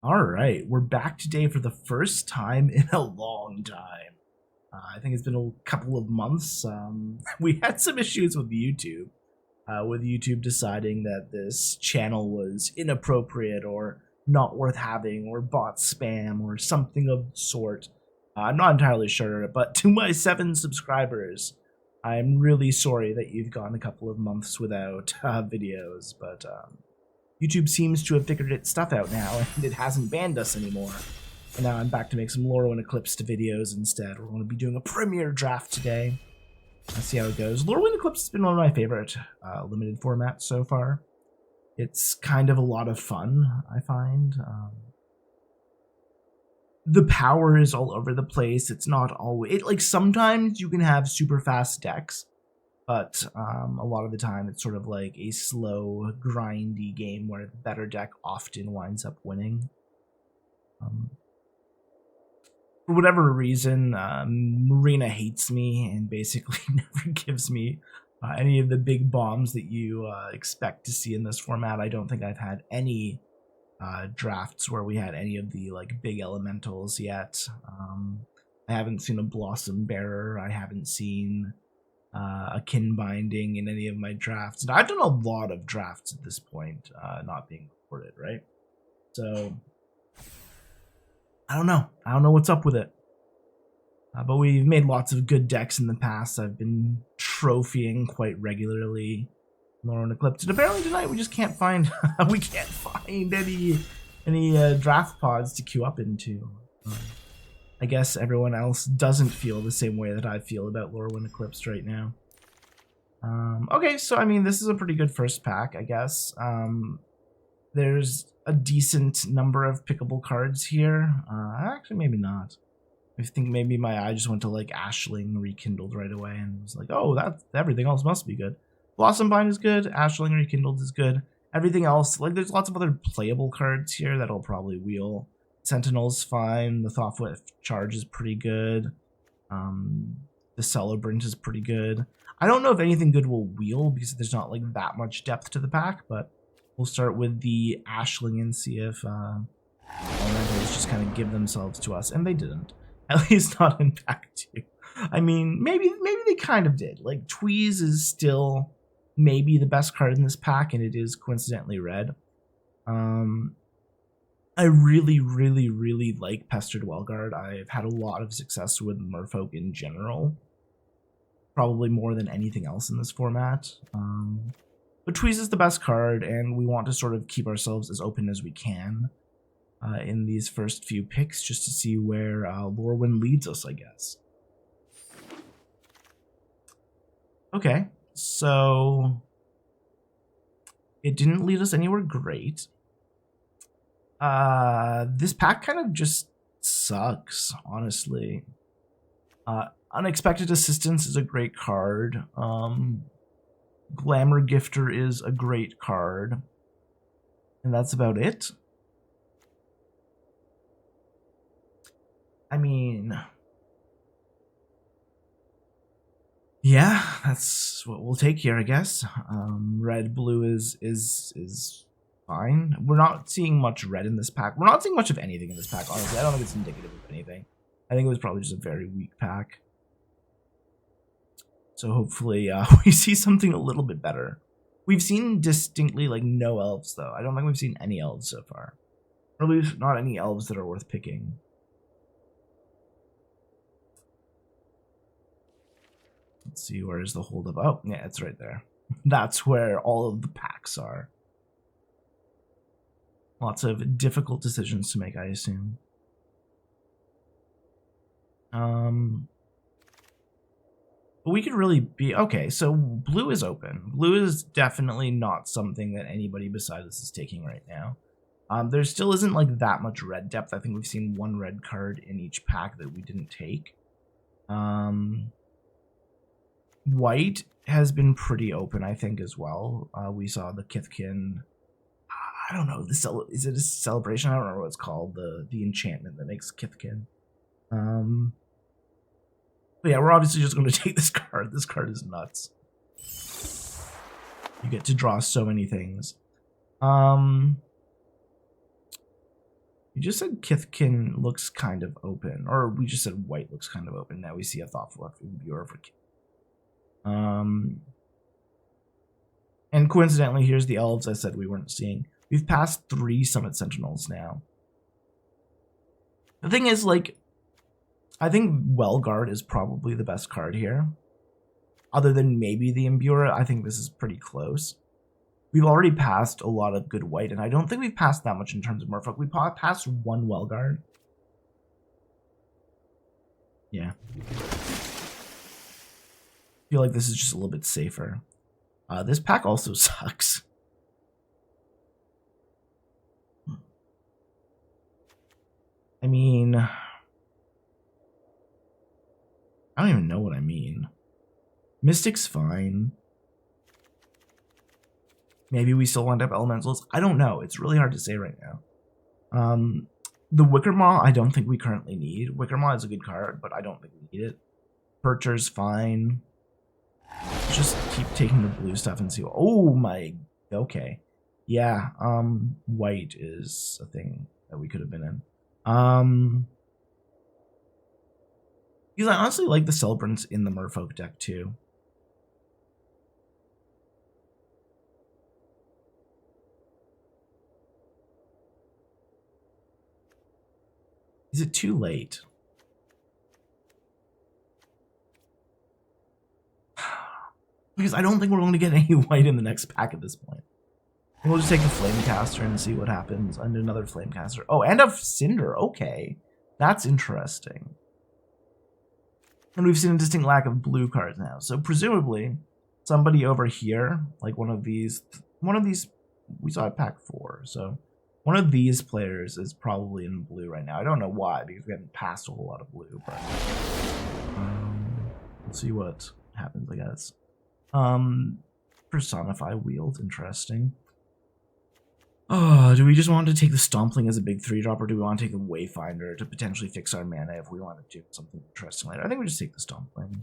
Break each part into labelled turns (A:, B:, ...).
A: All right, we're back today for the first time in a long time. I think it's been a couple of months. We had some issues with YouTube deciding that this channel was inappropriate or not worth having or bot spam or something of the sort. I'm not entirely sure, but to my 7 subscribers, I'm really sorry that you've gone a couple of months without videos, but YouTube seems to have figured its stuff out now, and it hasn't banned us anymore. And now I'm back to make some Lorwyn Eclipsed videos instead. We're going to be doing a premiere draft today. Let's see how it goes. Lorwyn Eclipsed has been one of my favorite limited formats so far. It's kind of a lot of fun, I find. The power is all over the place. It's not always... like, sometimes you can have super fast decks, but a lot of the time it's sort of like a slow, grindy game where the better deck often winds up winning. For whatever reason, Marina hates me and basically never gives me any of the big bombs that you expect to see in this format. I don't think I've had any drafts where we had any of the like big elementals yet. I haven't seen a Blossom Bearer. I haven't seen a kin binding in any of my drafts, and I've done a lot of drafts at this point, not being recorded, right? So I don't know what's up with it, but we've made lots of good decks in the past. I've been trophying quite regularly Lorwyn Eclipsed, and apparently tonight we just can't find any draft pods to queue up into. I guess everyone else doesn't feel the same way that I feel about Lorwyn Eclipsed right now. Okay, so I mean, this is a pretty good first pack, I guess. There's a decent number of pickable cards here. Actually, maybe not. I think maybe my eye just went to like Ashling Rekindled right away and was like, oh, that's everything else must be good. Blossom Bind is good. Ashling Rekindled is good. Everything else, like, there's lots of other playable cards here that'll probably wheel. Sentinel's fine. The Thoughtful Charge is pretty good. The Celebrant is pretty good. I don't know if anything good will wheel because there's not like that much depth to the pack, but we'll start with the Ashling and see if elementals just kind of give themselves to us, and they didn't. At least not in pack 2. I mean, maybe they kind of did. Like, Tweeze is still maybe the best card in this pack, and it is coincidentally red. I really like Pestered Wellguard. I've had a lot of success with Merfolk in general. Probably more than anything else in this format. But Tweeze is the best card, and we want to sort of keep ourselves as open as we can in these first few picks, just to see where Lorwyn leads us, I guess. Okay, so it didn't lead us anywhere great. This pack kind of just sucks, honestly. Unexpected Assistance is a great card. Glamour Gifter is a great card. And that's about it. I mean, yeah, that's what we'll take here, I guess. Red, blue is fine. We're not seeing much red in this pack. We're not seeing much of anything in this pack, honestly. I don't think it's indicative of anything. I think it was probably just a very weak pack. So hopefully we see something a little bit better. We've seen distinctly like no elves, though. I don't think we've seen any elves so far. Or at least not any elves that are worth picking. Let's see, where's the holdup? Oh, yeah, it's right there. That's where all of the packs are. Lots of difficult decisions to make, I assume. But we could really be... okay, so blue is open. Blue is definitely not something that anybody besides us is taking right now. There still isn't like that much red depth. I think we've seen one red card in each pack that we didn't take. White has been pretty open, I think, as well. We saw the Kithkin... I don't know. Is it a celebration? I don't know what it's called. The enchantment that makes Kithkin. But yeah, we're obviously just going to take this card. This card is nuts. You get to draw so many things. We just said Kithkin looks kind of open, or we just said white looks kind of open. Now we see a thoughtful viewer for and coincidentally, here's the elves I said we weren't seeing. We've passed 3 Summit Sentinels now. The thing is, like, I think Wellguard is probably the best card here. Other than maybe the Imbuer, I think this is pretty close. We've already passed a lot of good white, and I don't think we've passed that much in terms of Merfolk. We passed 1 Wellguard. Yeah. I feel like this is just a little bit safer. This pack also sucks. I mean, I don't even know what I mean. Mystic's fine. Maybe we still wind up elementals. I don't know. It's really hard to say right now. The Wickermaw, I don't think we currently need. Wickermaw is a good card, but I don't think we need it. Percher's fine. Just keep taking the blue stuff and see. Oh my. Okay. Yeah. White is a thing that we could have been in. Because I honestly like the Celebrants in the Merfolk deck too. Is it too late? Because I don't think we're going to get any white in the next pack at this point. We'll just take the Flamecaster and see what happens. And another Flamecaster. Oh, and a Cinder. Okay. That's interesting. And we've seen a distinct lack of blue cards now. So presumably, somebody over here, like one of these, we saw at pack 4. So one of these players is probably in blue right now. I don't know why, because we haven't passed a whole lot of blue. But we'll see what happens, I guess. Personify Wield, interesting. Oh, do we just want to take the Stompling as a big 3-drop, or do we want to take the Wayfinder to potentially fix our mana if we want to do something interesting later? I think we just take the Stompling.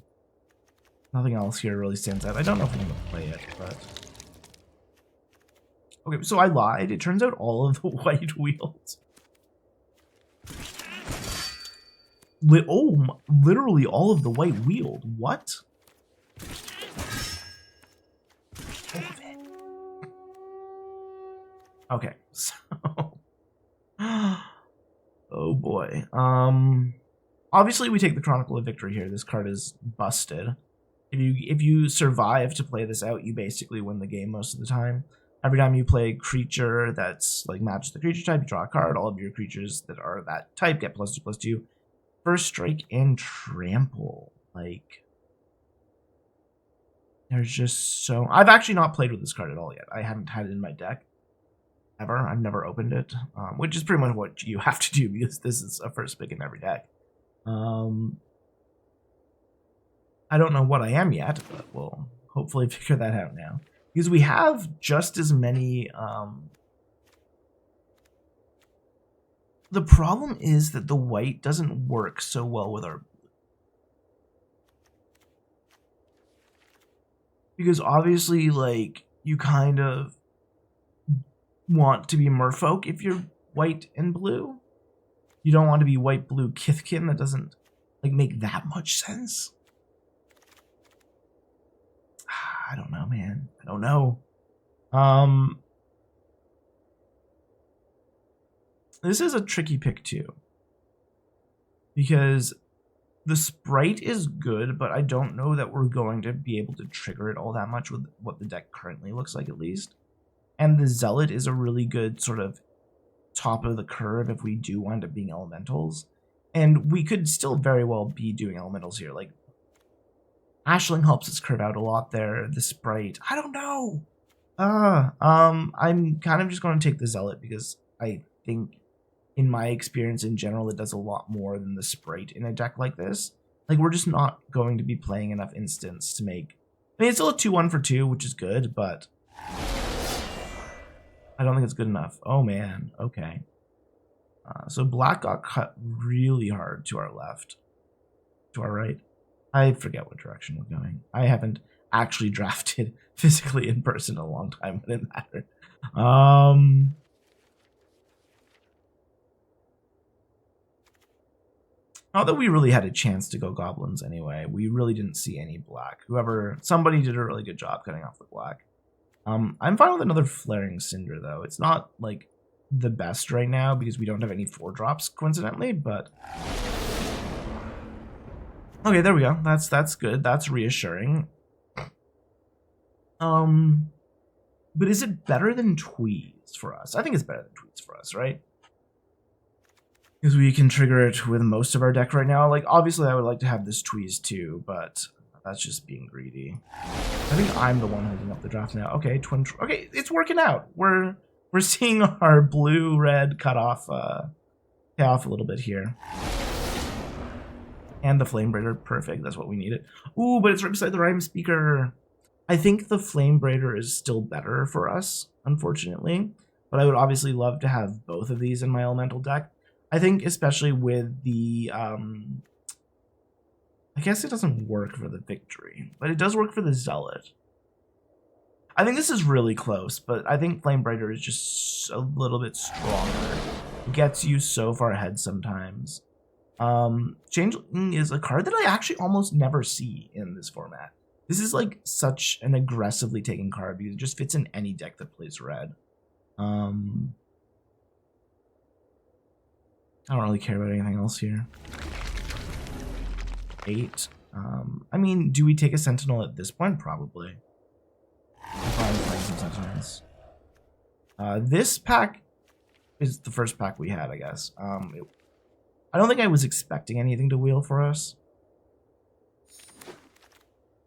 A: Nothing else here really stands out. I don't know if we're going to play it, but... Okay, so I lied. It turns out all of the white wheels... literally all of the white wheeled. What? Okay, so oh boy. Obviously we take the Chronicle of Victory here. This card is busted. If you survive to play this out, you basically win the game most of the time. Every time you play a creature that's like matches the creature type, you draw a card. All of your creatures that are that type get +2/+2. First Strike and Trample. Like, there's just so... I've actually not played with this card at all yet. I haven't had it in my deck. Ever. I've never opened it, which is pretty much what you have to do because this is a first pick in every deck. I don't know what I am yet, but we'll hopefully figure that out now. Because we have just as many... The problem is that the white doesn't work so well with our blue. Because obviously, like, you kind of want to be Merfolk if you're white and blue. You don't want to be white-blue Kithkin. That doesn't, like, make that much sense. I don't know, man. I don't know. This is a tricky pick, too. Because the Sprite is good, but I don't know that we're going to be able to trigger it all that much with what the deck currently looks like, at least. And the Zealot is a really good sort of top of the curve if we do wind up being elementals. And we could still very well be doing elementals here. Like, Ashling helps us curve out a lot there. The Sprite, I don't know. I'm kind of just going to take the Zealot because I think, in my experience in general, it does a lot more than the Sprite in a deck like this. Like, we're just not going to be playing enough instants to make... I mean, it's still a 2-1 for 2, which is good, but... I don't think it's good enough. Oh, man. Okay. So black got cut really hard to our left. To our right. I forget what direction we're going. I haven't actually drafted physically in person in a long time, but it didn't matter. Not that we really had a chance to go goblins anyway. We really didn't see any black. Somebody did a really good job cutting off the black. I'm fine with another Flaring Cinder, though. It's not, like, the best right now because we don't have any 4-drops, coincidentally, but... Okay, there we go. That's good. That's reassuring. But is it better than Tweez for us? I think it's better than Tweez for us, right? Because we can trigger it with most of our deck right now. Like, obviously, I would like to have this Tweez too, but that's just being greedy. I think I'm the one holding up the draft now. Okay, okay, it's working out. We're seeing our blue-red cut off, pay off a little bit here. And the Flame Braider, perfect. That's what we needed. Ooh, but it's right beside the Rhyme Speaker. I think the Flame Braider is still better for us, unfortunately. But I would obviously love to have both of these in my elemental deck. I think especially with the... I guess it doesn't work for the Victory, but it does work for the Zealot. I think this is really close, but I think Flame Braider is just a little bit stronger. It gets you so far ahead sometimes. Changeling is a card that I actually almost never see in this format. This is like such an aggressively taken card because it just fits in any deck that plays red. I don't really care about anything else here. 8. I mean, do we take a Sentinel at this point? Probably. I'm probably playing some Sentinels. This pack is the first pack we had, I guess. I don't think I was expecting anything to wheel for us.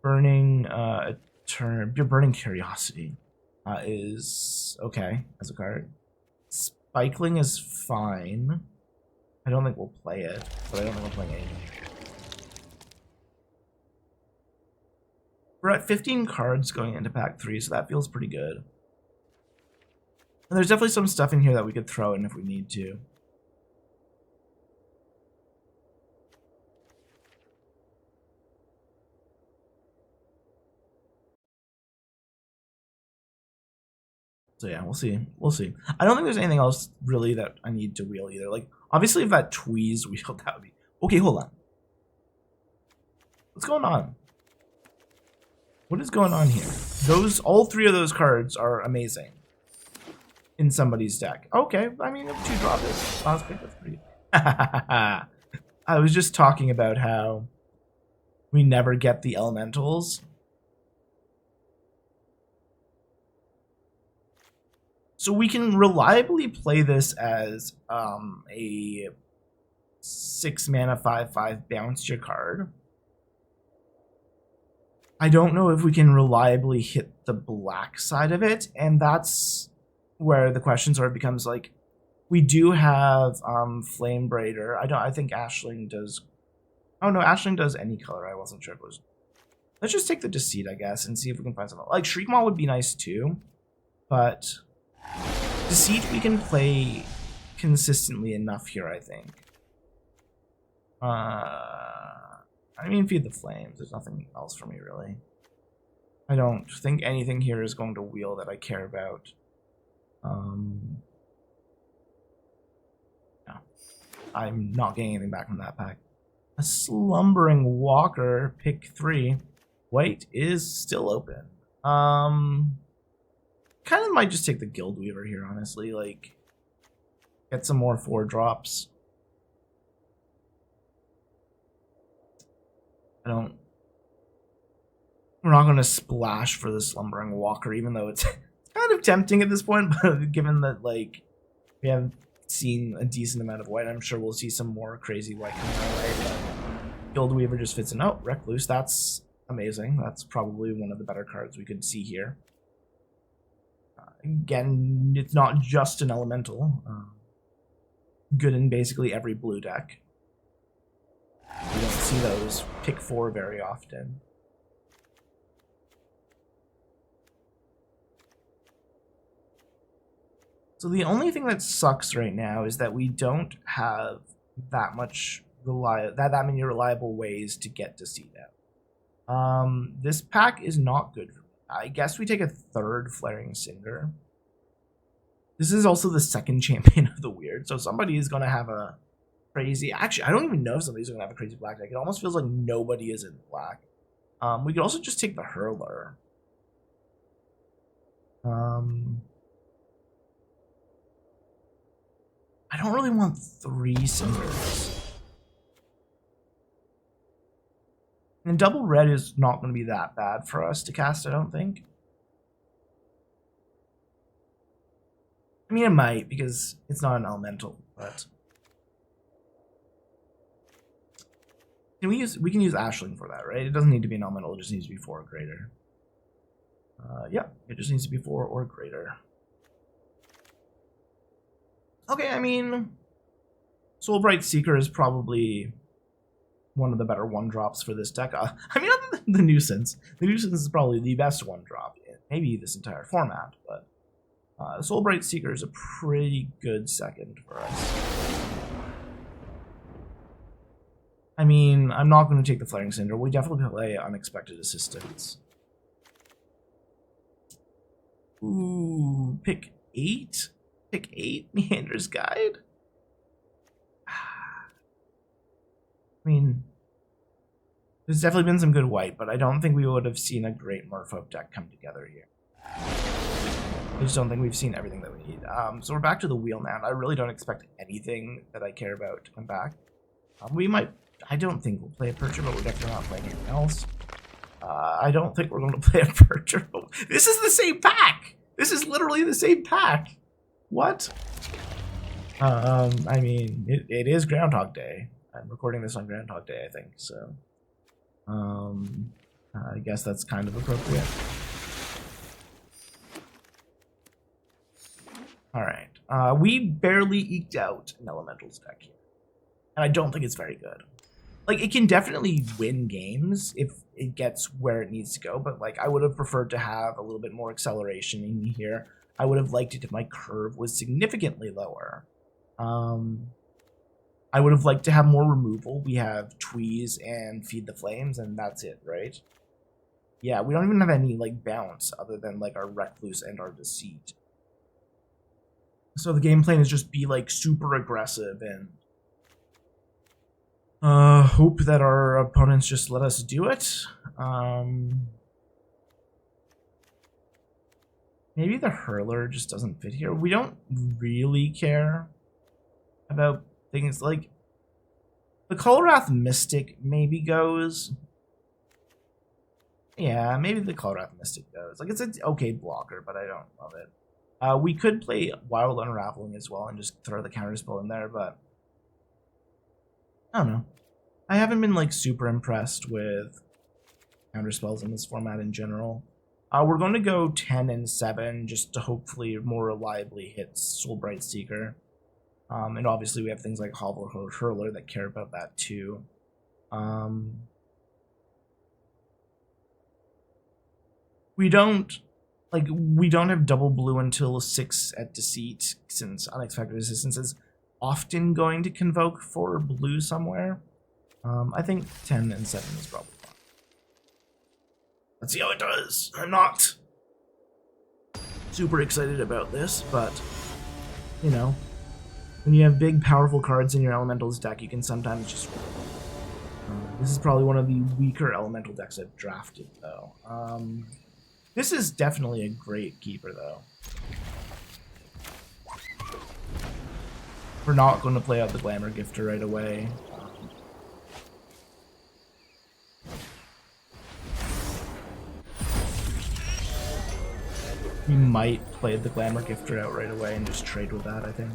A: Burning Burning Curiosity is okay as a card. Spikeling is fine. I don't think we'll play it, but I don't think we're playing anything. We're at 15 cards going into pack 3, so that feels pretty good. And there's definitely some stuff in here that we could throw in if we need to. So yeah, we'll see. We'll see. I don't think there's anything else really that I need to wheel either. Like, obviously if that Tweez wheeled, that would be... Okay, hold on. What's going on? What is going on here? All 3 of those cards are amazing in somebody's deck. Okay, I mean, 2-drop is last pick. That's pretty good. I was just talking about how we never get the elementals. So we can reliably play this as a 6-mana 5/5 bounce your card. I don't know if we can reliably hit the black side of it, and that's where the question sort of becomes like, we do have Flame Braider. I think Ashling does. Oh no, Ashling does any color. I wasn't sure if it was. Let's just take the Deceit, I guess, and see if we can find something. Like Shriekmaw would be nice too, but Deceit we can play consistently enough here, I think. I mean, Feed the Flames. There's nothing else for me, really. I don't think anything here is going to wheel that I care about. No. I'm not getting anything back from that pack. A Slumbering Walker, pick 3. White is still open. Kind of might just take the Guildweaver here, honestly. Like, get some more 4-drops. We're not going to splash for the Slumbering Walker, even though it's kind of tempting at this point, but given that, like, we haven't seen a decent amount of white, I'm sure we'll see some more crazy white coming our way, but Guildweaver just fits in. Oh, Recluse, that's amazing. That's probably one of the better cards we could see here. Again, it's not just an elemental. Good in basically every blue deck. We don't see those pick 4 very often. So the only thing that sucks right now is that we don't have that many reliable ways to get Deceit out. This pack is not good for me. I guess we take a 3rd Flaring Cinder. This is also the 2nd champion of the weird, so somebody is going to have a crazy. Actually, I don't even know if somebody's going to have a crazy black deck. It almost feels like nobody is in black. We could also just take the Hurler. I don't really want 3 Cinders. And double red is not going to be that bad for us to cast, I don't think. I mean, it might, because it's not an elemental, but... we can use Ashling for that, right? It doesn't need to be an elemental, it just needs to be 4 or greater. Yeah, it just needs to be 4 or greater. Okay, I mean... Soulbright Seeker is probably one of the better 1-drops for this deck. I mean, other than the Nuisance. The Nuisance is probably the best 1-drop in maybe this entire format, but... Soulbright Seeker is a pretty good second for us. I mean, I'm not going to take the Flaring Cinder. We definitely play Unexpected Assistance. Ooh, pick 8? Pick 8? Meander's Guide? I mean, there's definitely been some good white, but I don't think we would have seen a great Merfolk deck come together here. I just don't think we've seen everything that we need. So we're back to the wheel now. I really don't expect anything that I care about to come back. We might... I don't think we'll play a Percher, but we're definitely not playing anything else. I don't think we're going to play a Percher. This is the same pack! This is literally the same pack! What? I mean, it is Groundhog Day. I'm recording this on Groundhog Day, I think, so... I guess that's kind of appropriate. Alright. We barely eked out an Elementals deck here. And I don't think it's very good. Like, it can definitely win games if it gets where it needs to go, but, like, I would have preferred to have a little bit more acceleration in here. I would have liked it if my curve was significantly lower. I would have liked to have more removal. We have Tweeze and Feed the Flames, and that's it, right? Yeah, we don't even have any, like, bounce other than, like, our Recluse and our Deceit. So the game plan is just be, like, super aggressive and hope that our opponents just let us do it. Maybe the Hurler just doesn't fit here. We don't really care about things like the Colrath Mystic maybe goes. Yeah, maybe the Colrath Mystic goes. Like, it's an okay blocker, but I don't love it. We could play Wild Unraveling as well and just throw the counterspell in there, but I don't know. I haven't been, like, super impressed with counterspells in this format in general. We're going to go 10 and 7 just to hopefully more reliably hit Soulbright Seeker. And obviously we have things like Hovel Hurler that care about that too. We don't have double blue until 6 at Deceit, since Unexpected Assistance is often going to convoke for blue somewhere. I think 10 and 7 is probably fine. Let's see how it does. I'm not super excited about this, but, you know, when you have big, powerful cards in your Elementals deck, you can sometimes just... this is probably one of the weaker Elemental decks I've drafted, though. This is definitely a great keeper, though. We're not going to play out the Glamour Gifter right away. We might play the Glamour Gifter out right away and just trade with that, I think.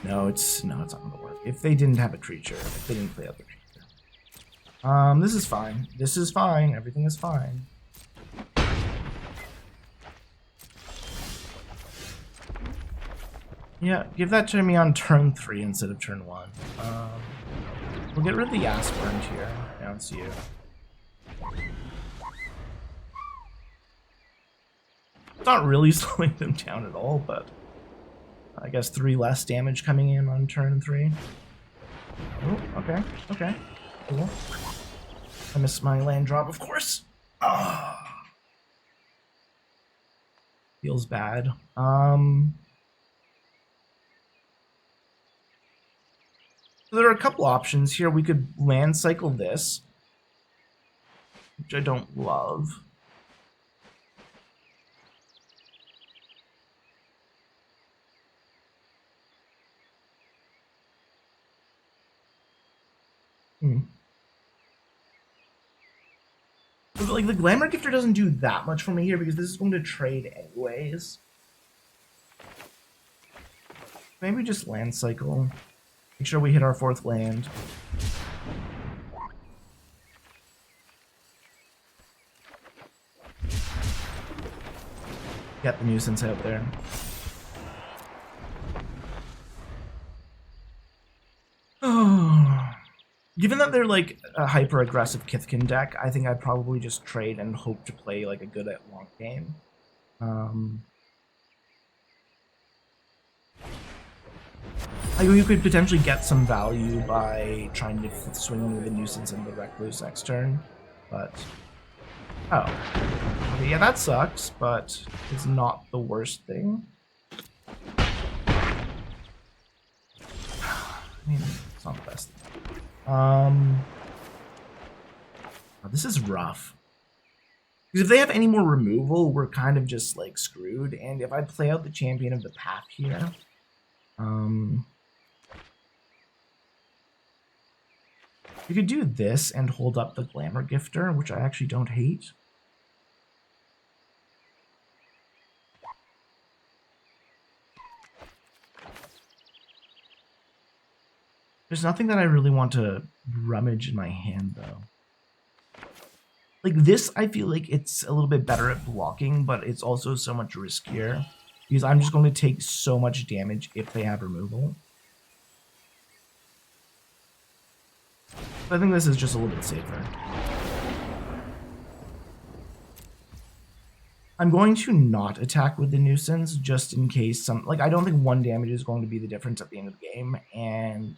A: No, it's not gonna work. If they didn't have a creature, if they didn't play out the creature. This is fine. This is fine. Everything is fine. Yeah, give that to me on turn 3 instead of turn 1. We'll get rid of the Aspirant here. I don't see you. It's not really slowing them down at all, but I guess 3 less damage coming in on turn 3. Oh, okay, okay, cool. I missed my land drop, of course. Ah. Feels bad. So there are a couple options here. We could land cycle this, which I don't love. Like, the Glamour Gifter doesn't do that much for me here because this is going to trade anyways. Maybe just land cycle. Make sure we hit our 4th land. Get the nuisance out there. Given that they're like a hyper aggressive Kithkin deck, I think I'd probably just trade and hope to play like a good at long game. Like, you could potentially get some value by trying to swing with the nuisance and the recluse next turn, but okay, yeah, that sucks, but it's not the worst thing. I mean, it's not the best thing. This is rough. Because if they have any more removal, we're kind of just like screwed. And if I play out the Champion of the Path here, you could do this and hold up the Glamour Gifter, which I actually don't hate. There's nothing that I really want to rummage in my hand, though. Like, this, I feel like it's a little bit better at blocking, but it's also so much riskier. Because I'm just going to take so much damage if they have removal. I think this is just a little bit safer. I'm going to not attack with the nuisance, just in case some... Like, I don't think 1 damage is going to be the difference at the end of the game, and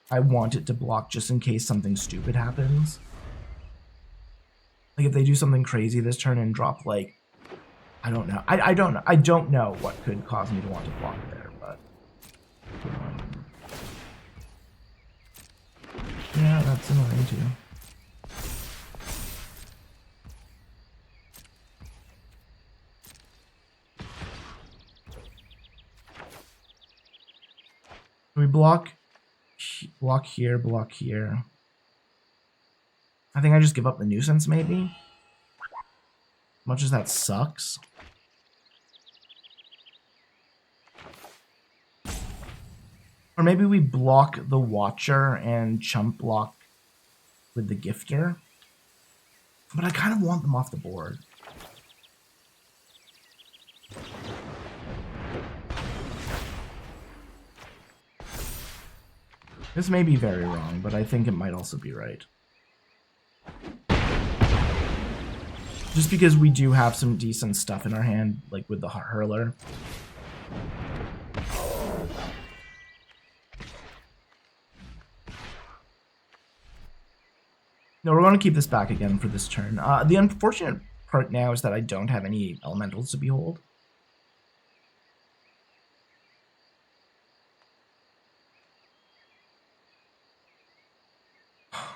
A: I want it to block just in case something stupid happens. Like, if they do something crazy this turn and drop, like, I don't know. I don't know. I don't know what could cause me to want to block there, but... yeah, that's annoying, too. We block here, block here. I think I just give up the nuisance, maybe? Much as that sucks. Or maybe we block the Watcher and chump block with the Gifter. But I kind of want them off the board. This may be very wrong, but I think it might also be right. Just because we do have some decent stuff in our hand, like with the Hurler. No, we're going to keep this back again for this turn. The unfortunate part now is that I don't have any elementals to behold.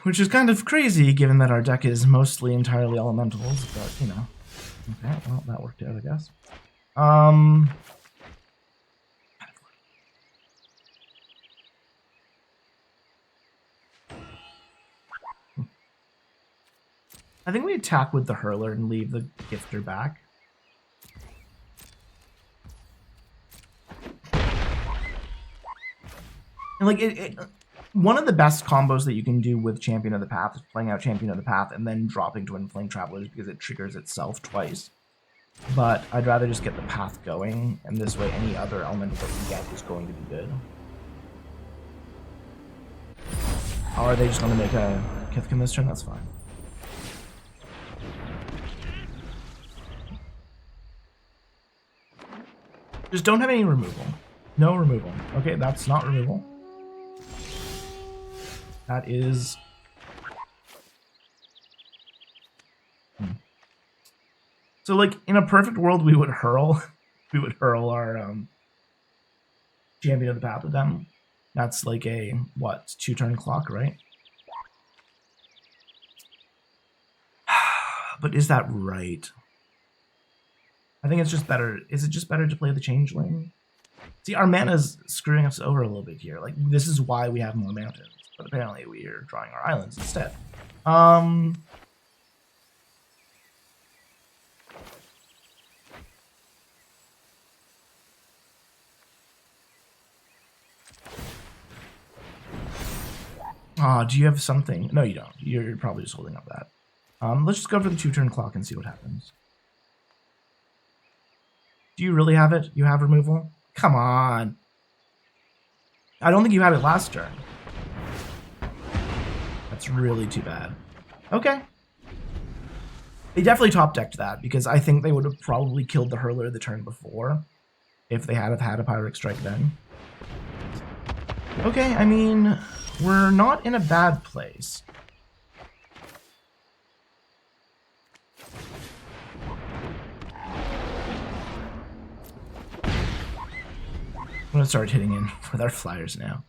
A: Which is kind of crazy, given that our deck is mostly entirely elementals, but, you know. Okay, well, that worked out, I guess. I think we attack with the Hurler and leave the Gifter back. And, like, one of the best combos that you can do with Champion of the Path is playing out Champion of the Path and then dropping Twin Flame Travelers because it triggers itself twice. But I'd rather just get the path going, and this way any other elemental that we get is going to be good. Or are they just going to make a Kithkin this turn? That's fine. Just don't have any removal. No removal. Okay, that's not removal. That is... So, like, in a perfect world, we would hurl we would hurl our Champion of the Path at them. That's like a, what, 2-turn clock, right? But is that right? I think it's just better. Is it just better to play the Changeling? See, our mana's screwing us over a little bit here. Like, this is why we have more mountains. But apparently we are drawing our islands instead. Do you have something? No, you don't. You're probably just holding up that. Let's just go for the 2-turn clock and see what happens. Do you really have it? You have removal? Come on. I don't think you had it last turn. That's really too bad. Okay. They definitely top decked that because I think they would have probably killed the Hurler the turn before if they had had a Pyrrhic Strike then. Okay, I mean, we're not in a bad place. I'm gonna start hitting in with our flyers now.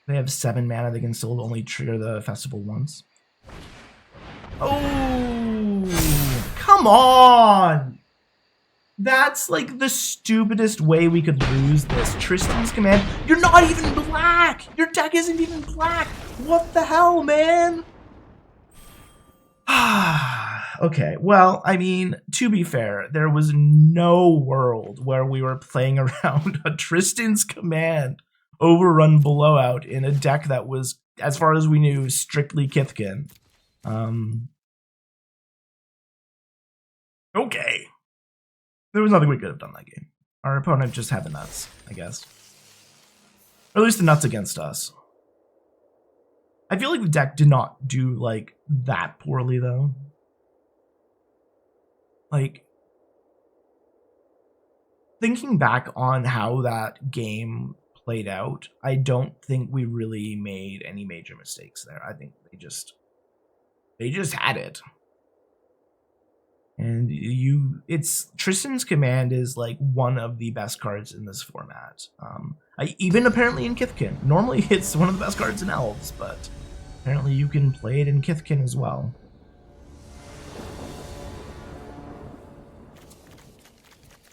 A: They have 7 mana. They can still only trigger the festival once. Oh, come on! That's like the stupidest way we could lose this. Tristan's Command. You're not even black! Your deck isn't even black! What the hell, man? Okay, well, I mean, to be fair, there was no world where we were playing around a Tristan's Command overrun blowout in a deck that was, as far as we knew, strictly Kithkin. Okay. There was nothing we could have done that game. Our opponent just had the nuts, I guess. Or at least the nuts against us. I feel like the deck did not do, like, that poorly, though. Like, thinking back on how that game played out, I don't think we really made any major mistakes there. I think they just had it. And it's Tristan's Command is like one of the best cards in this format. Even apparently in Kithkin. Normally it's one of the best cards in Elves, but apparently you can play it in Kithkin as well.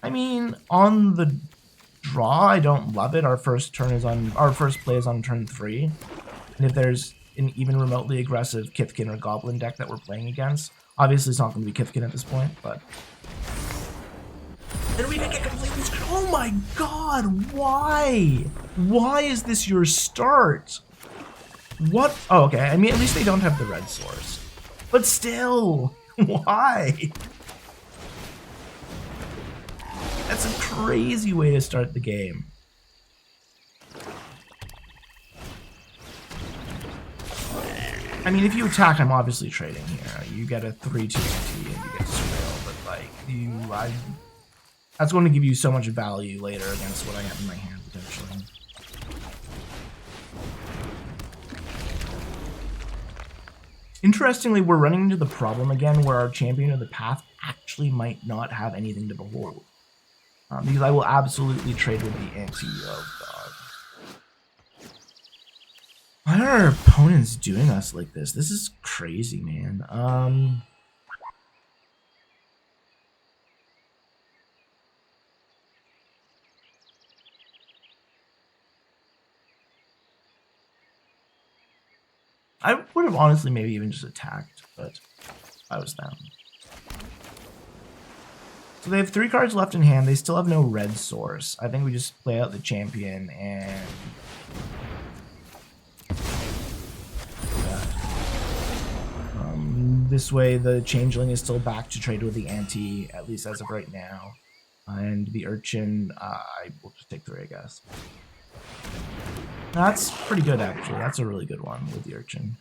A: I mean, on the draw, I don't love it. Our first play is on turn 3. And if there's an even remotely aggressive Kithkin or Goblin deck that we're playing against, obviously it's not going to be Kithkin at this point, but then we can get completely screwed. Oh my god, why? Why is this your start? What? Oh, okay. I mean, at least they don't have the red source. But still, why? That's a crazy way to start the game. I mean, if you attack, I'm obviously trading here. You get a 3/2 NT and you get Swale, but like, that's going to give you so much value later against what I have in my hand, potentially. Interestingly, we're running into the problem again where our Champion of the Path actually might not have anything to behold. Because I will absolutely trade with the anti. Oh god. Why are our opponents doing us like this? This is crazy, man. I would have honestly maybe even just attacked, but I was them. So they have 3 cards left in hand. They still have no red source. I think we just play out the Champion and this way the Changeling is still back to trade with the Anti, at least as of right now. And the Urchin, I will just take 3, I guess. That's pretty good, actually. That's a really good one with the Urchin.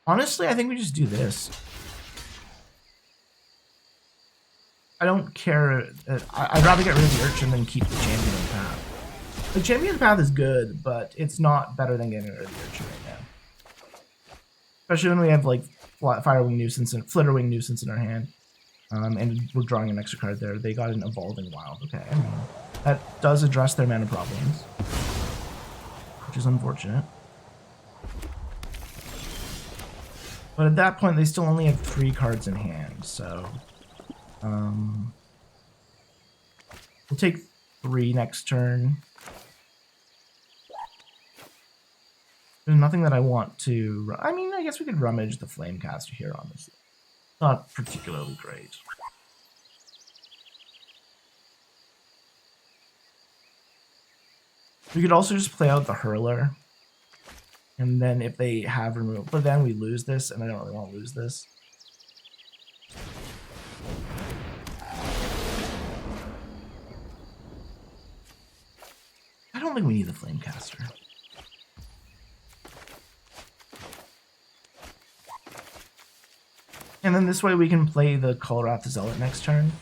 A: Honestly, I think we just do this. I don't care. I'd rather get rid of the Urchin than keep the Champion Path. The Champion Path is good, but it's not better than getting rid of the Urchin right now. Especially when we have like Firewing Nuisance and Flitterwing Nuisance in our hand. And we're drawing an extra card there. They got an Evolving Wild. Okay, I mean, that does address their mana problems, which is unfortunate. But at that point, they still only have 3 cards in hand, so we'll take 3 next turn. There's nothing that I want to... I mean, I guess we could rummage the Flamecaster here, honestly. Not particularly great. We could also just play out the Hurler. And then if they have removed... But then we lose this, and I don't really want to lose this. I don't think we need the Flamecaster. And then this way we can play the Colorado Zealot next turn.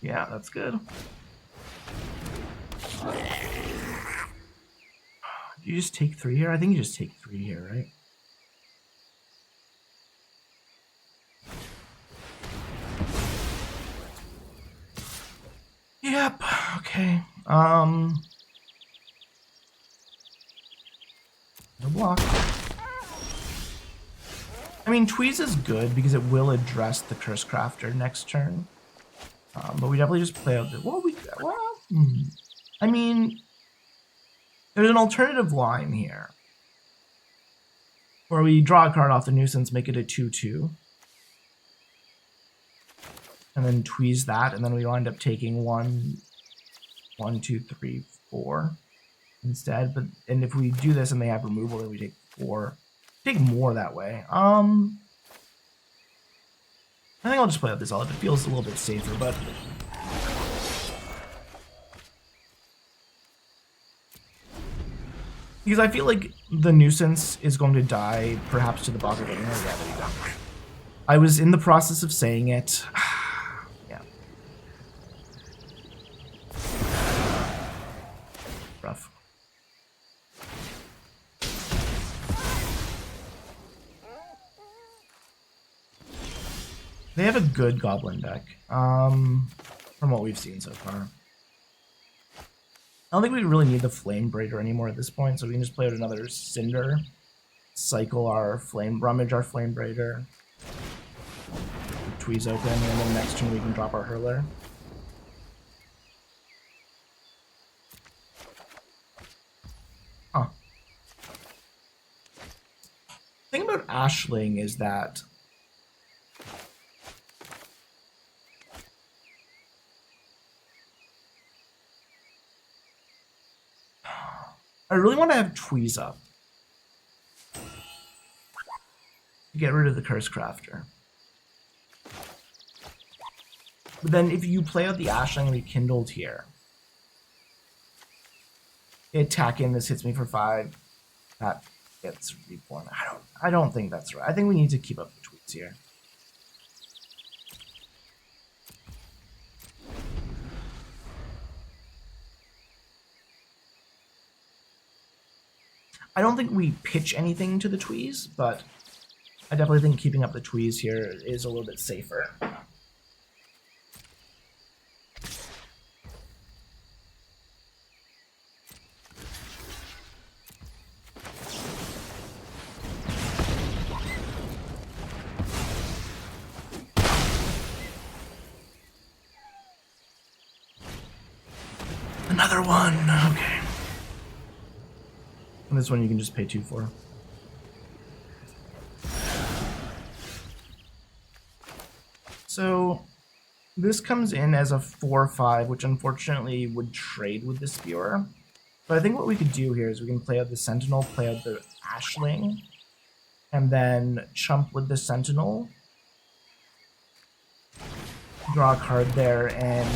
A: Yeah, that's good. You just take 3 here? I think you just take 3 here, right? Yep, okay. No block. I mean, Tweeze is good because it will address the Curse Crafter next turn. But we definitely just play out the... I mean, there's an alternative line here. Where we draw a card off the Nuisance, make it a 2/2. And then Tweeze that, and then we wind up taking 1, 2, 3, 4 instead. And if we do this and they have removal, then we take 4. Take more that way. I think I'll just play out this Zealot. It feels a little bit safer, but... Because I feel like the Nuisance is going to die, perhaps to the Bogger anyway. Yeah, there you go. I was in the process of saying it. Yeah. Rough. They have a good Goblin deck, from what we've seen so far. I don't think we really need the Flame Braider anymore at this point, so we can just play out another Cinder, cycle our rummage our Flame Braider, Tweeze open, and then next turn we can drop our Hurler. Huh. The thing about Ashling is that I really want to have Tweeze up to get rid of the Curse Crafter. But then if you play out the Ashling Rekindled here, they attack in, this hits me for 5, that gets reborn. I don't think that's right. I think we need to keep up the Tweeze here. I don't think we pitch anything to the Tweeze, but I definitely think keeping up the Tweeze here is a little bit safer. Another one, okay. And this one you can just pay 2 for. So this comes in as a 4/5, which unfortunately would trade with the Spewer. But I think what we could do here is we can play out the Sentinel, play out the Ashling, and then chump with the Sentinel. Draw a card there, and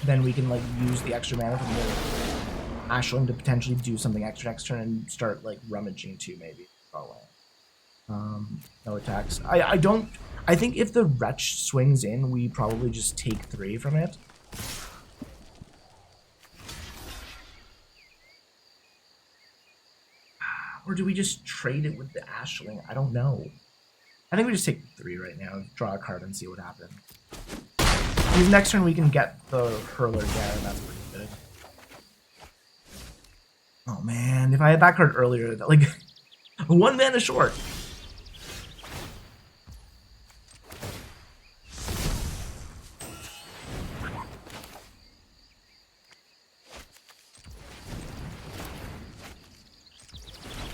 A: then we can like use the extra mana from the Ashling to potentially do something extra next turn and start like rummaging too, maybe. Probably. No attacks. I don't. I think if the Wretch swings in, we probably just take 3 from it. Or do we just trade it with the Ashling? I don't know. I think we just take 3 right now, draw a card, and see what happens. Because next turn we can get the Hurler down, and that's pretty good. Oh man, if I had that card earlier, like 1 mana short.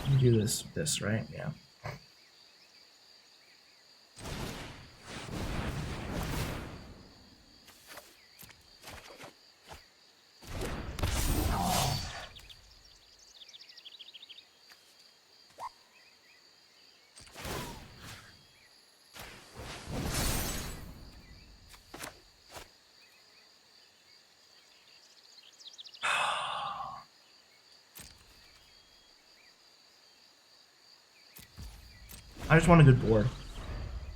A: You do this, right? Yeah. I just want a good board.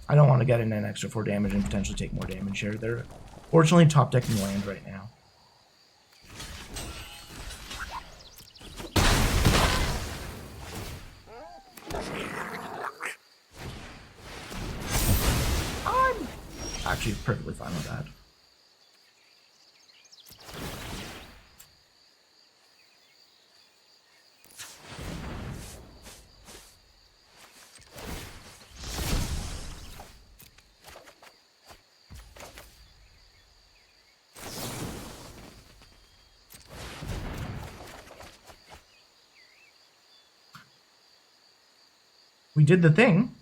A: I don't want to get in an extra 4 damage and potentially take more damage here. They're fortunately top decking land right now. I'm actually perfectly fine with that. We did the thing.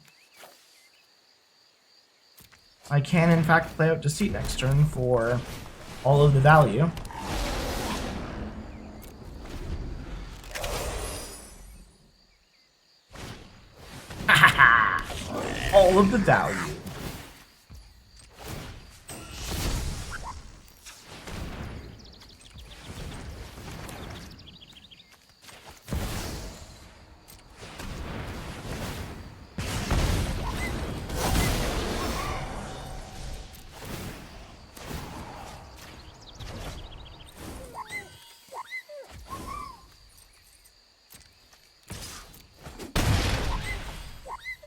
A: I can, in fact, play out Deceit next turn for all of the value. All of the value.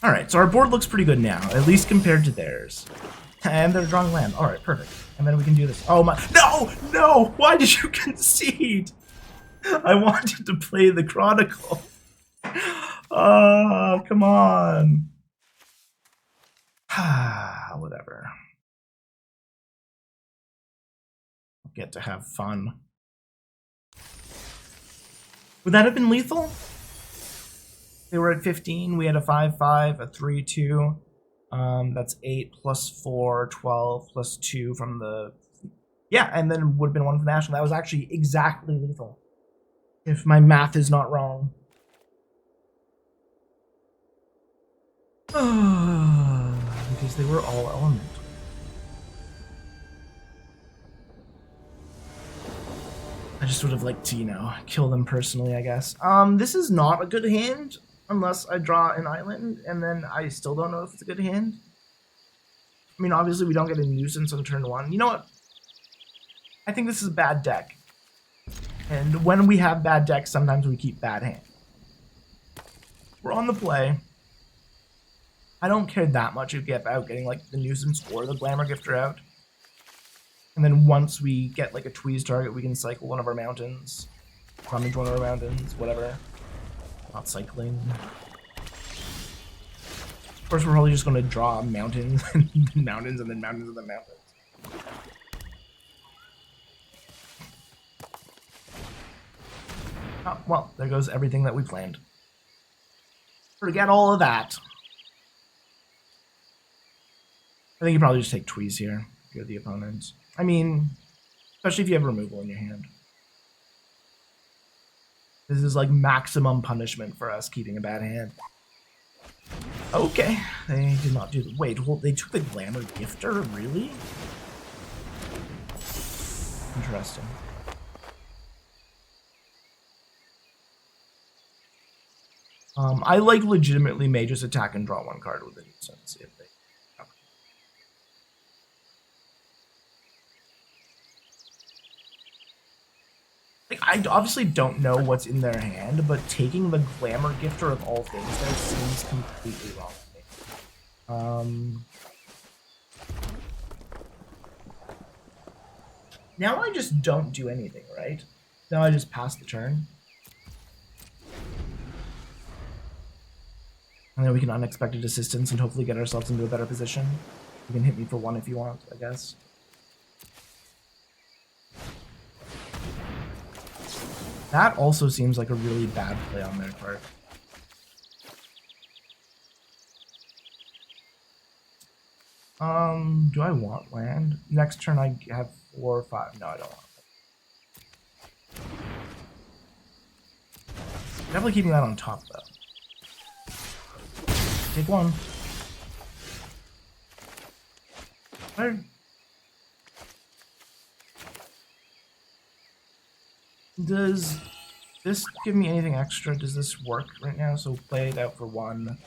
A: Alright, so our board looks pretty good now, at least compared to theirs. And they're drawing land. Alright, perfect. And then we can do this. Oh my— No! No! Why did you concede? I wanted to play the Chronicle. Oh, come on. Whatever. I'll get to have fun. Would that have been lethal? They were at 15. We had a 5/5, a 3/2. That's 8 plus 4, 12 plus 2 from the. Yeah, and then would have been 1 from the national. That was actually exactly lethal, if my math is not wrong. Because they were all element. I just would have liked to, you know, kill them personally, I guess. This is not a good hand. Unless I draw an island, and then I still don't know if it's a good hand. I mean, obviously we don't get a nuisance on turn 1. You know what? I think this is a bad deck. And when we have bad decks, sometimes we keep bad hands. We're on the play. I don't care that much about getting like the nuisance or the glamour gifter out. And then once we get like a tweeze target, we can cycle one of our mountains. Rummage one of our mountains, whatever. Not cycling. Of course, we're probably just going to draw mountains and mountains and then mountains and then mountains. Oh, well, there goes everything that we planned. Forget all of that. I think you probably just take tweeze here if you're the opponent. I mean, especially if you have removal in your hand. This is like maximum punishment for us keeping a bad hand. Okay, they did not do the— wait, they took the glamour gifter? Really? Interesting. I like legitimately may just attack and draw one card with a nuisance if they. Like, I obviously don't know what's in their hand, but taking the Glamour Gifter of all things there seems completely wrong to me. Now I just don't do anything, right? Now I just pass the turn. And then we can unexpected assistance and hopefully get ourselves into a better position. You can hit me for one if you want, I guess. That also seems like a really bad play on their part. Do I want land? Next turn I have 4 or 5. No, I don't want it. Definitely keeping that on top though. Take one. Where? Does this give me anything extra? Does this work right now? So play it out for 1.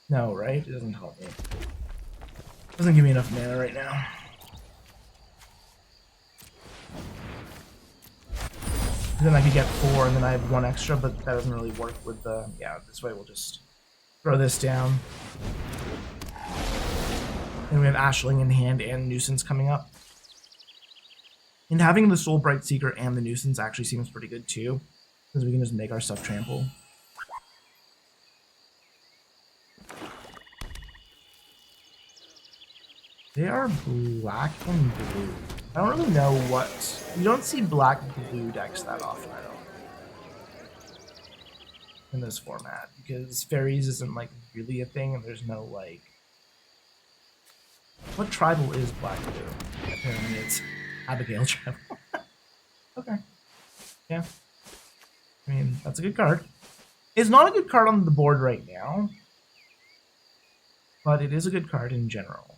A: No, right? It doesn't help me. It doesn't give me enough mana right now. Then I could get 4 and then I have 1 extra, but that doesn't really work with the... Yeah, this way we'll just throw this down. And we have Ashling in hand and Nuisance coming up. And having the Soul Bright Seeker and the Nuisance actually seems pretty good too, because we can just make our stuff trample. They are black and blue. I don't really know what... You don't see black-blue decks that often, I don't think, in this format, because fairies isn't, like, really a thing, and there's no, like... What tribal is black-blue? Apparently it's Abigail tribal. Okay. Yeah. I mean, that's a good card. It's not a good card on the board right now, but it is a good card in general.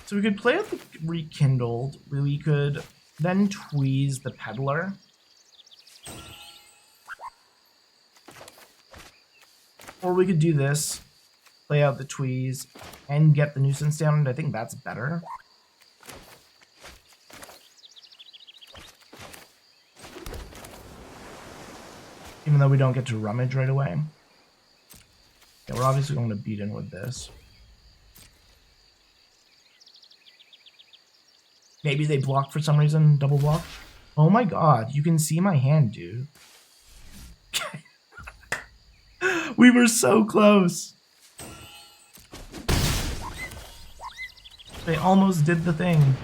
A: So we could play with the Rekindled. We could then tweeze the Peddler. Or we could do this, play out the tweeze, and get the Nuisance down, and I think that's better. Even though we don't get to Rummage right away. Yeah, we're obviously going to beat in with this. Maybe they block for some reason, double block. Oh my god, you can see my hand, dude. We were so close. They almost did the thing.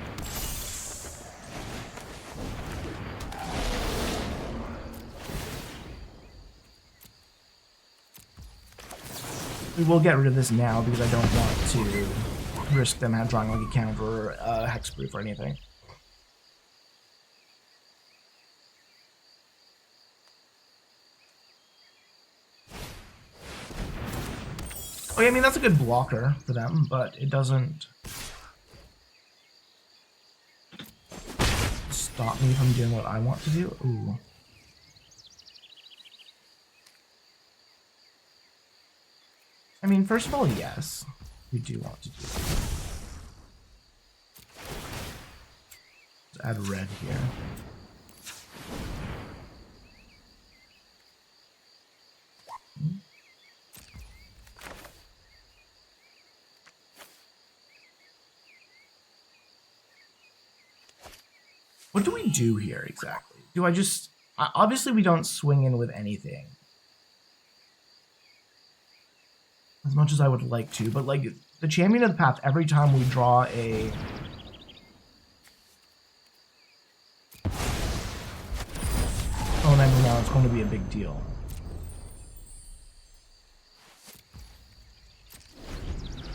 A: We will get rid of this now because I don't want to risk them drawing like a counter or a hexproof or anything. Okay, I mean that's a good blocker for them, but it doesn't stop me from doing what I want to do. Ooh. I mean, first of all, yes, we do want to do that. Let's add red here. What do we do here exactly? Do I just... Obviously, we don't swing in with anything. As much as I would like to, but like the Champion of the Path, every time we draw a... Oh, and now it's going to be a big deal.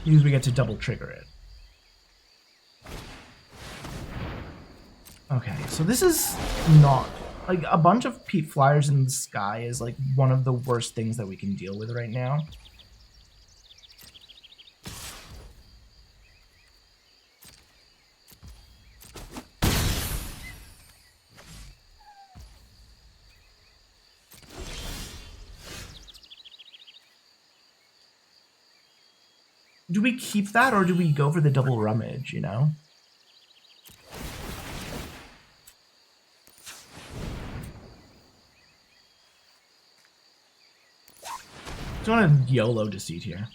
A: Because we get to double trigger it. Okay, so this is not like a bunch of peat flyers in the sky is like one of the worst things that we can deal with right now. Do we keep that or do we go for the double rummage, you know? I want to YOLO Deceit here.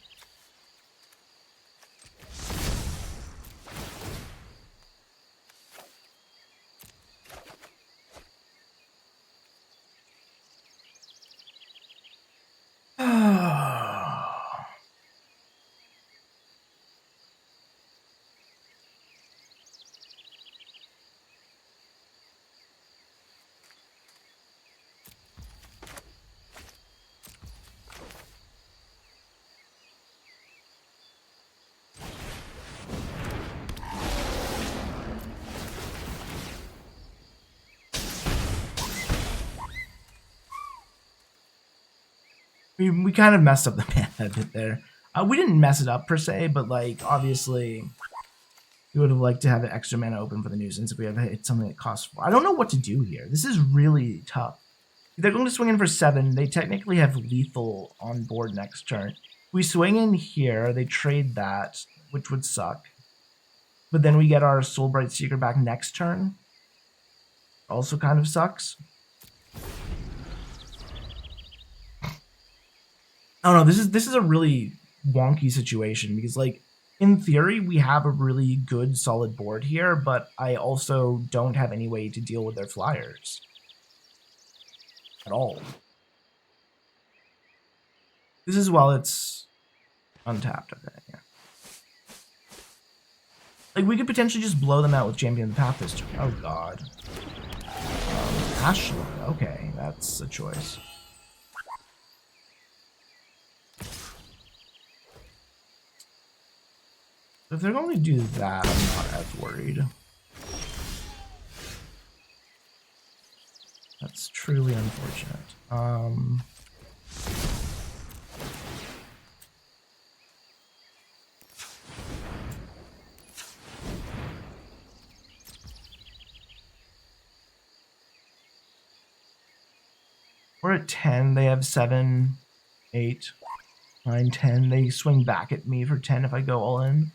A: We kind of messed up the mana a bit there. We didn't mess it up per se, but like obviously we would have liked to have an extra mana open for the nuisance if we have hit something that costs 4. I don't know what to do here. This is really tough. If they're going to swing in for 7, they technically have lethal on board next turn. If we swing in here, they trade that, which would suck. But then we get our Soulbright Seeker back next turn. Also kind of sucks. I don't know, this is a really wonky situation because like in theory we have a really good solid board here, but I also don't have any way to deal with their flyers at all. This is while it's untapped, okay, yeah. Like we could potentially just blow them out with Champion of the Path this turn. Oh god. Ashley, okay, that's a choice. If they're going to do that, I'm not as worried. That's truly unfortunate. We're at 10. They have 7, 8, 9, 10. They swing back at me for 10 if I go all in.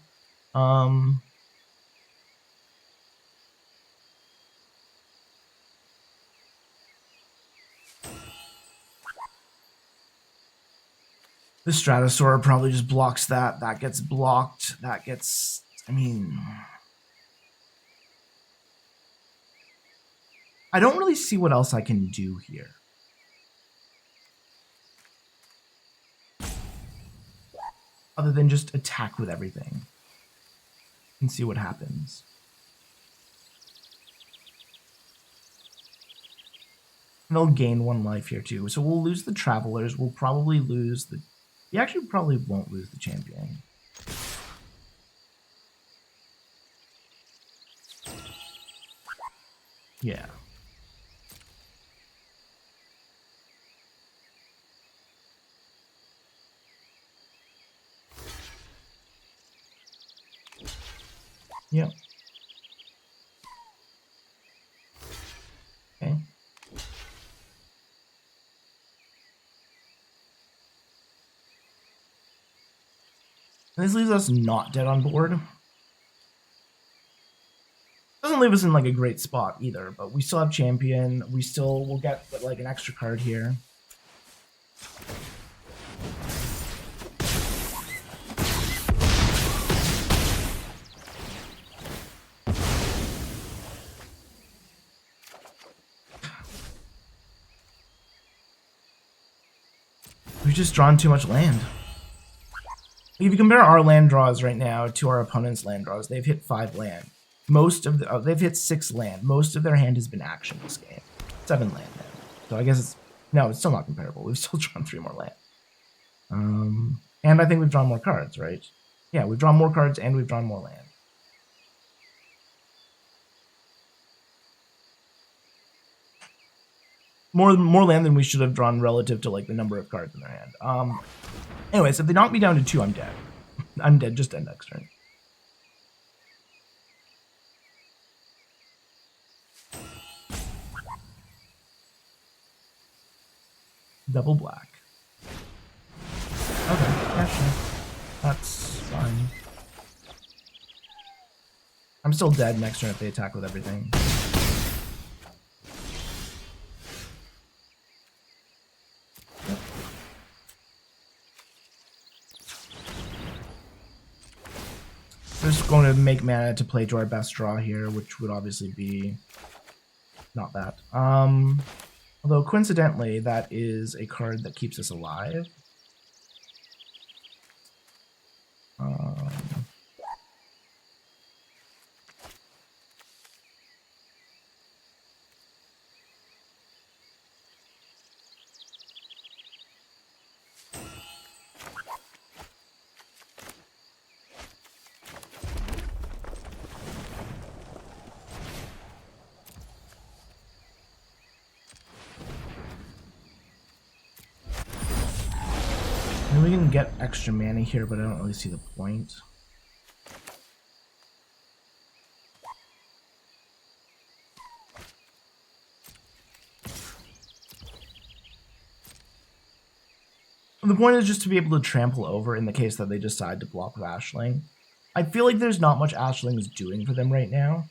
A: The Stratosaur probably just blocks that. That gets blocked. That gets... I mean... I don't really see what else I can do here. Other than just attack with everything. And see what happens. And they'll gain 1 life here too. So we'll lose the Travelers. We'll probably lose the... We actually probably won't lose the Champion. Yeah. Yep. Okay. And this leaves us not dead on board. Doesn't leave us in like a great spot either, but we still have Champion. We still will get like an extra card here. We've just drawn too much land. If you compare our land draws right now to our opponent's land draws, they've hit 5 land. Most of the, they've hit 6 land. Most of their hand has been action this game. 7 land now. So I guess it's, no, it's still not comparable. We've still drawn 3 more land. And I think we've drawn more cards, right? Yeah, we've drawn more cards and we've drawn more land. more land than we should have drawn relative to like the number of cards in their hand. Anyways, if they knock me down to 2, I'm dead. I'm dead. Just end next turn. Double black. Okay, yeah, sure. That's fine. I'm still dead next turn if they attack with everything. Yep. We're just going to make mana to play to our best draw here, which would obviously be not that. Although coincidentally, that is a card that keeps us alive. And we can get extra mana here, but I don't really see the point. The point is just to be able to trample over in the case that they decide to block with Ashling. I feel like there's not much Ashling is doing for them right now.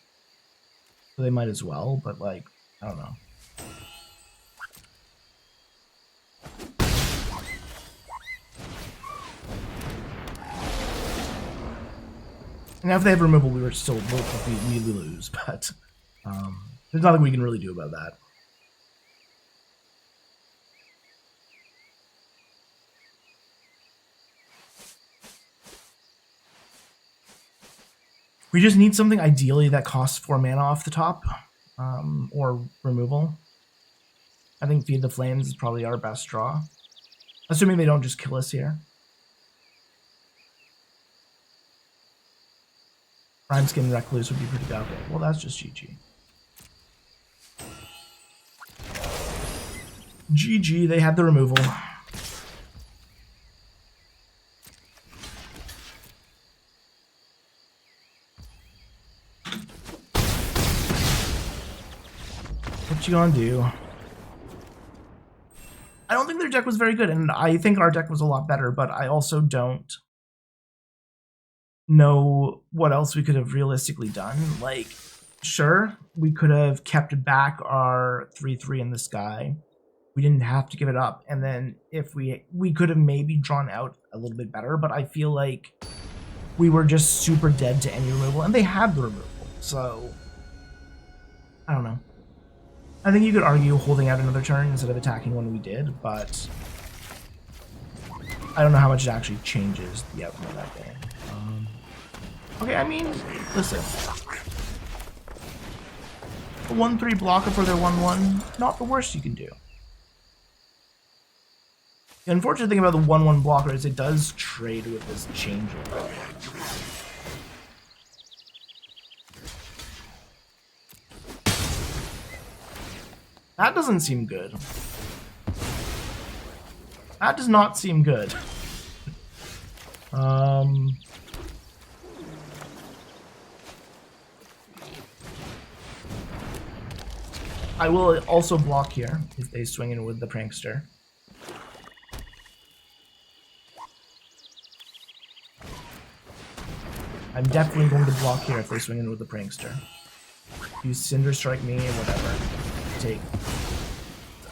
A: So they might as well, but like, I don't know. Now if they have removal, we lose, but there's nothing we can really do about that. We just need something ideally that costs 4 mana off the top, or removal. I think Feed the Flames is probably our best draw, assuming they don't just kill us here. Primeskin Recluse would be pretty good. Okay, well that's just GG. GG, they had the removal. What you gonna do? I don't think their deck was very good, and I think our deck was a lot better, but I also don't know what else we could have realistically done. Like, sure, we could have kept back our 3/3 in the sky. We didn't have to give it up, and then if we could have maybe drawn out a little bit better, but I feel like we were just super dead to any removal, and they had the removal, so I don't know. I think you could argue holding out another turn instead of attacking when we did, but I don't know how much it actually changes the outcome of that game. Okay, I mean, listen. A 1/3 blocker for their 1/1, not the worst you can do. The unfortunate thing about the 1/1 blocker is it does trade with this changer. That doesn't seem good. That does not seem good. I will also block here if they swing in with the Prankster. I'm definitely going to block here if they swing in with the Prankster. Use Cinder Strike me or whatever. Take.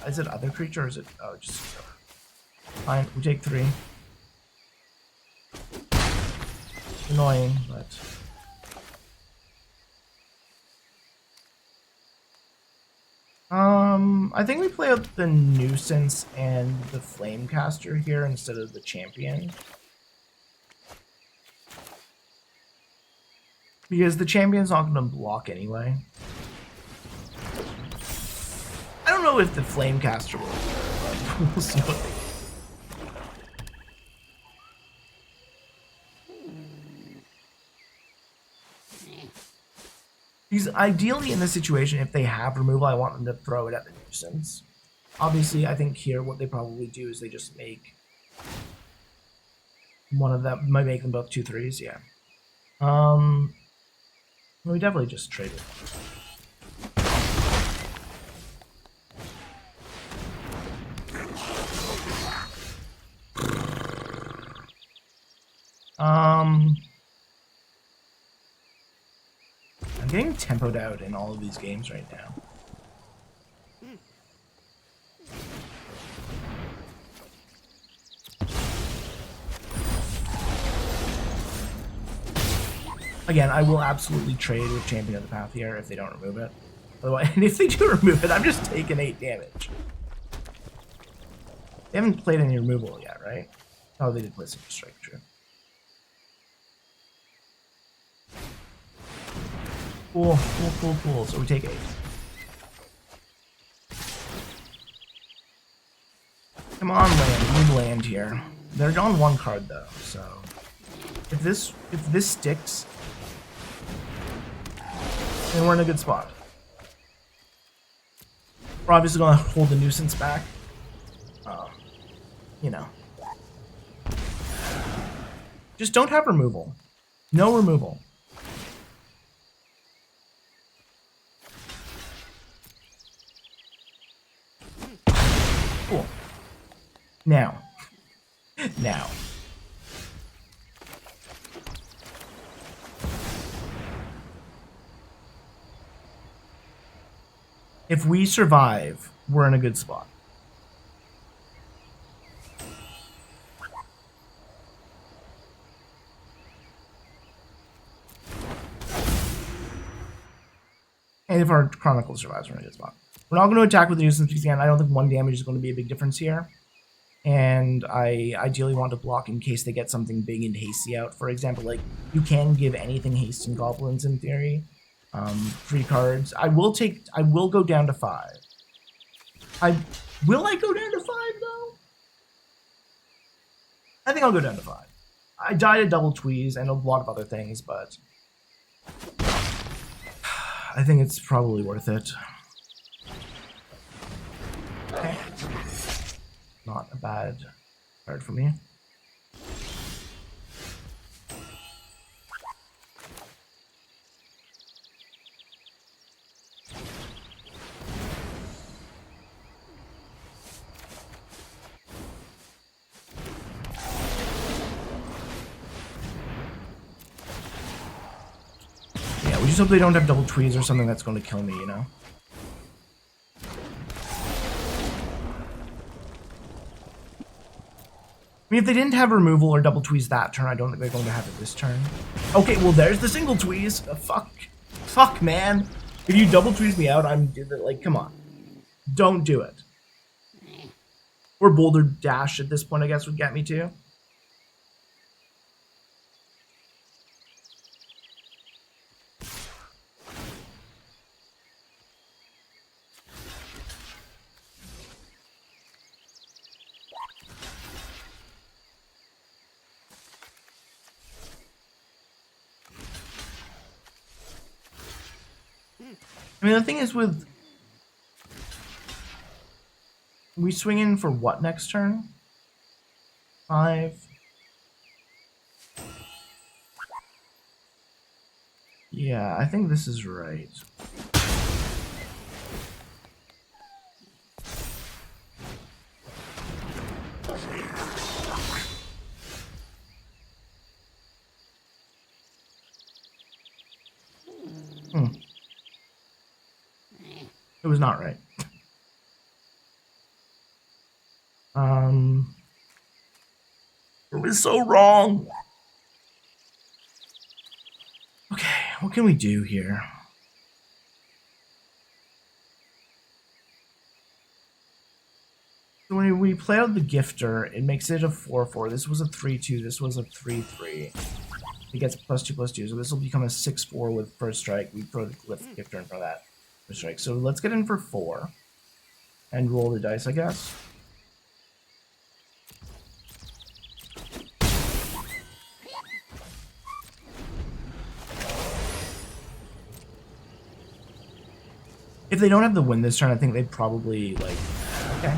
A: Is it other creature or is it. Oh, just. Fine, we take 3. Annoying, but. I think we play out the Nuisance and the Flamecaster here instead of the Champion. Because the Champion's not going to block anyway. I don't know if the Flamecaster will, but we'll see what they do. Because ideally in this situation, if they have removal, I want them to throw it at the Nuisance. Obviously, I think here what they probably do is they just make one of them, might make them both 2/3s, yeah. We definitely just traded. I'm getting tempoed out in all of these games right now. Again, I will absolutely trade with Champion of the Path here if they don't remove it. Otherwise, and if they do remove it, I'm just taking 8 damage. They haven't played any removal yet, right? Oh, they did play Super Strike, true. Cool. So we take 8. Come on, land. We need land here. They're on 1 card though, so if this sticks, then we're in a good spot. We're obviously gonna hold the nuisance back. You know. Just don't have removal. No removal. Cool. Now. If we survive, we're in a good spot. And if our Chronicle survives, we're in a good spot. We're not going to attack with the nuisance because, again, I don't think 1 damage is going to be a big difference here. And I ideally want to block in case they get something big and hasty out. For example, like, you can give anything haste and goblins in theory. 3 cards. I will go down to 5. Will I go down to 5 though? I think I'll go down to 5. I died a double tweeze and a lot of other things, but I think it's probably worth it. Okay. Not a bad card for me. Yeah, we just hope they don't have double tweeze or something that's going to kill me, you know? I mean, if they didn't have removal or double tweeze that turn, I don't think they're going to have it this turn. Okay, well, there's the single tweeze. Fuck, man. If you double tweeze me out, I'm like, come on. Don't do it. Or Boulder Dash at this point, I guess, would get me to. I mean, the thing is with... We swing in for what next turn? 5. Yeah, I think this is right. It was not right. It was so wrong. Okay, what can we do here? So when we play out the Gifter, it makes it a 4/4. This was a 3/2. This was a 3/3. It gets +2/+2. So this will become a 6/4 with first strike. We throw the Gifter in for that first strike. So let's get in for 4 and roll the dice, I guess. If they don't have the win this turn, I think they'd probably, like, Okay.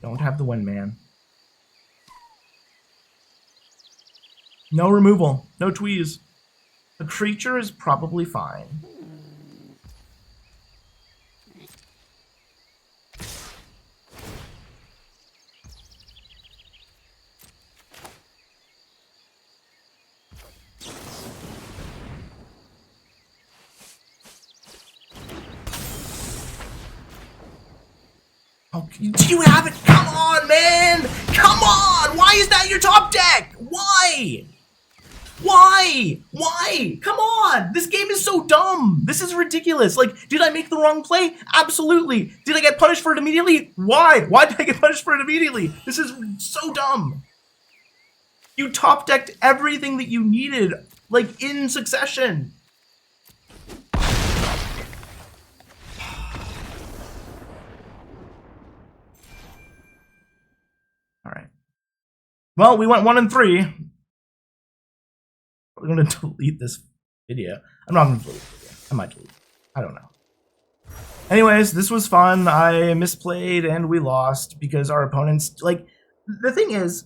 A: Don't have the Windman. No removal. No tweeze. The creature is probably fine. Oh, do you have it? Come on, man! Come on! Why is that your top deck? Why? Why? Why? Come on! This game is so dumb! This is ridiculous! Like, did I make the wrong play? Absolutely! Did I get punished for it immediately? Why? Why did I get punished for it immediately? This is so dumb! You top decked everything that you needed, like, in succession! Alright. Well, we went 1 and 3. We're gonna delete this video. I'm not gonna delete the video. I might delete it. I don't know. Anyways, this was fun. I misplayed and we lost because our opponents, like, the thing is,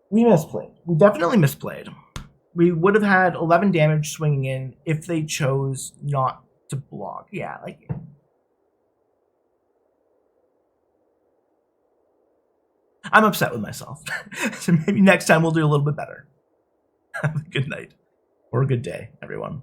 A: we misplayed. We definitely misplayed. We would have had 11 damage swinging in if they chose not to block. Yeah, like, I'm upset with myself. So maybe next time we'll do a little bit better. Have a good night or a good day, everyone.